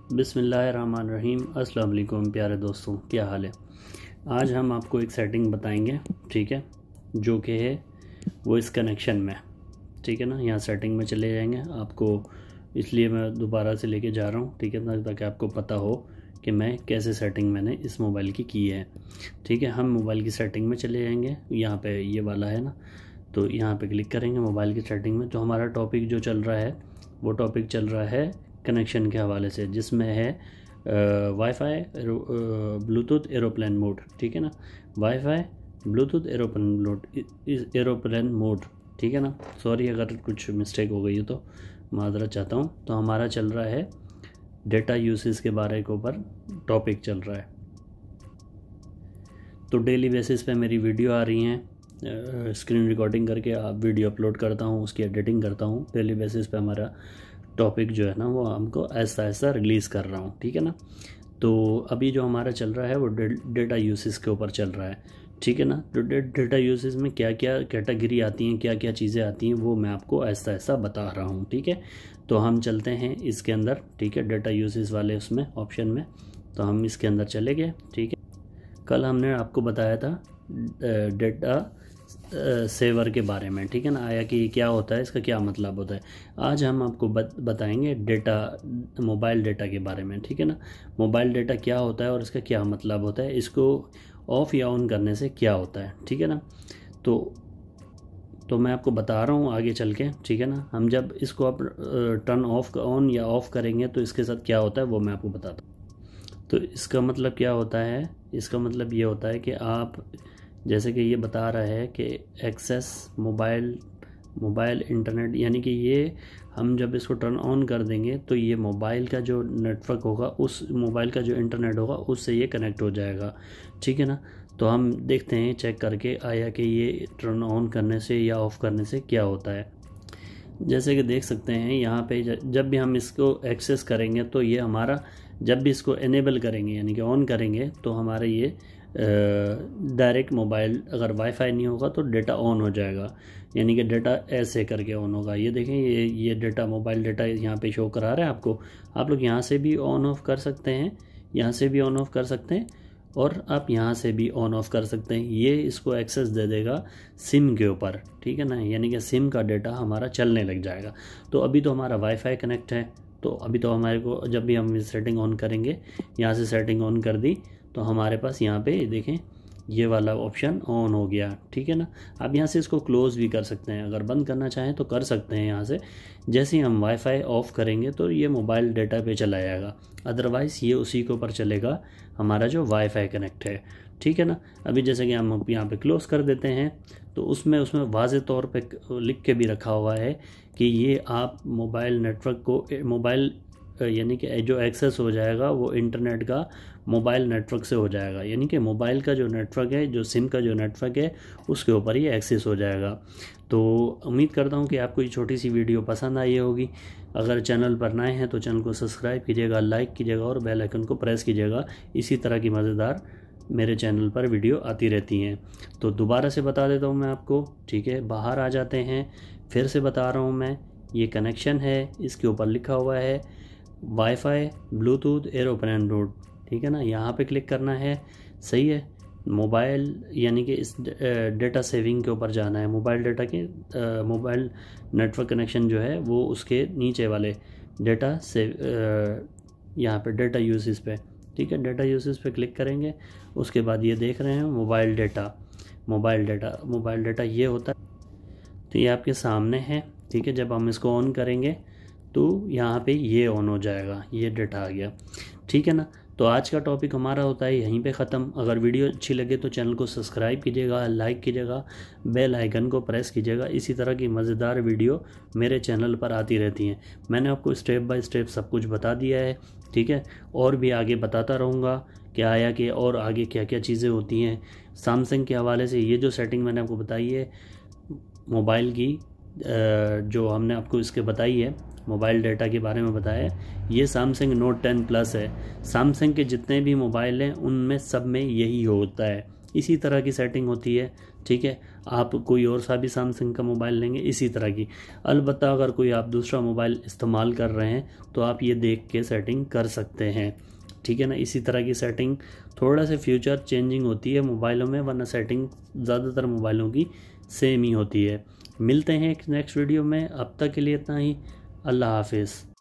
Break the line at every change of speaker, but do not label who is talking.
बिस्मिल्लाहिर्रहमानिर्रहीम। अस्सलाम वालेकुम प्यारे दोस्तों, क्या हाल है। आज हम आपको एक सेटिंग बताएंगे, ठीक है, जो कि है वो इस कनेक्शन में, ठीक है ना। यहाँ सेटिंग में चले जाएंगे, आपको इसलिए मैं दोबारा से लेके जा रहा हूँ, ठीक है ना, ताकि आपको पता हो कि मैं कैसे सेटिंग मैंने इस मोबाइल की है, ठीक है। हम मोबाइल की सेटिंग में चले जाएंगे, यहाँ पे ये वाला है ना, तो यहाँ पे क्लिक करेंगे मोबाइल की सेटिंग में। तो हमारा टॉपिक जो चल रहा है वो टॉपिक चल रहा है कनेक्शन के हवाले से, जिसमें है वाईफाई ब्लूटूथ एरोप्लेन मोड, ठीक है ना। वाईफाई ब्लूटूथ एरोप्लेन मोड, ठीक है ना। सॉरी अगर कुछ मिस्टेक हो गई है तो माजरत चाहता हूँ। तो हमारा चल रहा है डेटा यूसेज के बारे के ऊपर टॉपिक चल रहा है। तो डेली बेसिस पे मेरी वीडियो आ रही हैं, स्क्रीन रिकॉर्डिंग करके आप वीडियो अपलोड करता हूँ, उसकी एडिटिंग करता हूँ। डेली बेसिस पे हमारा टॉपिक जो है ना वो हमको ऐसा ऐसा रिलीज़ कर रहा हूँ, ठीक है ना। तो अभी जो हमारा चल रहा है वो डेटा यूसेज के ऊपर चल रहा है, ठीक है ना। तो डेटा यूसेज में क्या क्या कैटेगरी आती हैं, क्या क्या चीज़ें आती हैं, वो मैं आपको ऐसा ऐसा बता रहा हूँ, ठीक है। तो हम चलते हैं इसके अंदर, ठीक है, डेटा यूसेज वाले उसमें ऑप्शन में। तो हम इसके अंदर चले गए, ठीक है। कल हमने आपको बताया था डेटा सेवर के बारे में, ठीक है ना, आया कि क्या होता है, इसका क्या मतलब होता है। आज हम आपको बताएंगे डेटा, मोबाइल डेटा के बारे में, ठीक है ना। मोबाइल डेटा क्या होता है और इसका क्या मतलब होता है, इसको ऑफ़ या ऑन करने से क्या होता है, ठीक है ना। तो मैं आपको बता रहा हूँ आगे चल के, ठीक है ना। हम जब इसको आप टर्न ऑफ ऑन या ऑफ़ करेंगे तो इसके साथ क्या होता है वो मैं आपको बताता हूँ। तो इसका मतलब क्या होता है, इसका मतलब ये होता है कि आप, जैसे कि ये बता रहा है कि एक्सेस मोबाइल इंटरनेट, यानी कि ये हम जब इसको टर्न ऑन कर देंगे तो ये मोबाइल का जो नेटवर्क होगा, उस मोबाइल का जो इंटरनेट होगा उससे ये कनेक्ट हो जाएगा, ठीक है ना। तो हम देखते हैं चेक करके आया कि ये टर्न ऑन करने से या ऑफ़ करने से क्या होता है। जैसे कि देख सकते हैं यहाँ पे जब भी हम इसको एक्सेस करेंगे तो ये हमारा, जब भी इसको इनेबल करेंगे यानी कि ऑन करेंगे तो हमारा ये डायरेक्ट मोबाइल, अगर वाईफाई नहीं होगा तो डेटा ऑन हो जाएगा, यानी कि डेटा ऐसे करके ऑन होगा। ये देखें, ये डेटा, मोबाइल डेटा यहाँ पे शो करा रहा है आपको। आप लोग यहाँ से भी ऑन ऑफ कर सकते हैं, यहाँ से भी ऑन ऑफ कर सकते हैं, और आप यहाँ से भी ऑन ऑफ कर सकते हैं। ये इसको एक्सेस दे देगा सिम के ऊपर, ठीक है ना, यानी कि सिम का डेटा हमारा चलने लग जाएगा। तो अभी तो हमारा वाईफाई कनेक्ट है, तो अभी तो हमारे को, जब भी हम सेटिंग ऑन करेंगे, यहाँ से सेटिंग ऑन कर दी तो हमारे पास यहाँ पे देखें ये वाला ऑप्शन ऑन हो गया, ठीक है ना। आप यहाँ से इसको क्लोज़ भी कर सकते हैं, अगर बंद करना चाहें तो कर सकते हैं यहाँ से। जैसे ही हम वाईफाई ऑफ़ करेंगे तो ये मोबाइल डेटा पे चला जाएगा, अदरवाइज़ ये उसी के ऊपर चलेगा हमारा जो वाईफाई कनेक्ट है, ठीक है ना। अभी जैसे कि हम यहाँ पे क्लोज़ कर देते हैं तो उसमें वाज़े तौर पे लिख के भी रखा हुआ है कि ये आप मोबाइल नेटवर्क को, मोबाइल यानी कि जो एक्सेस हो जाएगा वो इंटरनेट का मोबाइल नेटवर्क से हो जाएगा, यानी कि मोबाइल का जो नेटवर्क है, जो सिम का जो नेटवर्क है, उसके ऊपर ही एक्सेस हो जाएगा। तो उम्मीद करता हूँ कि आपको ये छोटी सी वीडियो पसंद आई होगी। अगर चैनल पर नए हैं तो चैनल को सब्सक्राइब कीजिएगा, लाइक कीजिएगा और बेल आइकन को प्रेस कीजिएगा। इसी तरह की मज़ेदार मेरे चैनल पर वीडियो आती रहती हैं। तो दोबारा से बता देता हूँ मैं आपको, ठीक है। बाहर आ जाते हैं, फिर से बता रहा हूँ मैं, ये कनेक्शन है, इसके ऊपर लिखा हुआ है वाईफाई ब्लूटूथ एरोप्लेन मोड, ठीक है ना। यहाँ पे क्लिक करना है, सही है। मोबाइल यानी कि इस डेटा सेविंग के ऊपर जाना है, मोबाइल डेटा के मोबाइल नेटवर्क कनेक्शन जो है वो उसके नीचे वाले डेटा सेव, यहाँ पे डेटा यूसेज पे, ठीक है, डेटा यूसेज पे क्लिक करेंगे। उसके बाद ये देख रहे हैं मोबाइल डेटा ये होता है। तो ये आपके सामने है, ठीक है। जब हम इसको ऑन करेंगे तो यहाँ पे ये ऑन हो जाएगा, ये डेटा आ गया, ठीक है ना। तो आज का टॉपिक हमारा होता है यहीं पे ख़त्म। अगर वीडियो अच्छी लगे तो चैनल को सब्सक्राइब कीजिएगा, लाइक कीजिएगा, बेल आइकन को प्रेस कीजिएगा। इसी तरह की मज़ेदार वीडियो मेरे चैनल पर आती रहती हैं। मैंने आपको स्टेप बाय स्टेप सब कुछ बता दिया है, ठीक है, और भी आगे बताता रहूँगा कि आया कि और आगे क्या क्या चीज़ें होती हैं। सैमसंग के हवाले से ये जो सेटिंग मैंने आपको बताई है मोबाइल की, जो हमने आपको इसके बताई है, मोबाइल डेटा के बारे में बताया है, ये सैमसंग नोट 10 प्लस है। सैमसंग के जितने भी मोबाइल हैं उनमें सब में यही होता है, इसी तरह की सेटिंग होती है, ठीक है। आप कोई और सा भी सैमसंग का मोबाइल लेंगे इसी तरह की। अलबत्ता अगर कोई आप दूसरा मोबाइल इस्तेमाल कर रहे हैं तो आप ये देख के सेटिंग कर सकते हैं, ठीक है ना। इसी तरह की सेटिंग थोड़ा सा फ्यूचर चेंजिंग होती है मोबाइलों में, वरना सेटिंग ज़्यादातर मोबाइलों की सेम ही होती है। मिलते हैं एक नेक्स्ट वीडियो में, अब तक के लिए इतना ही। अल्लाह हाफिज़।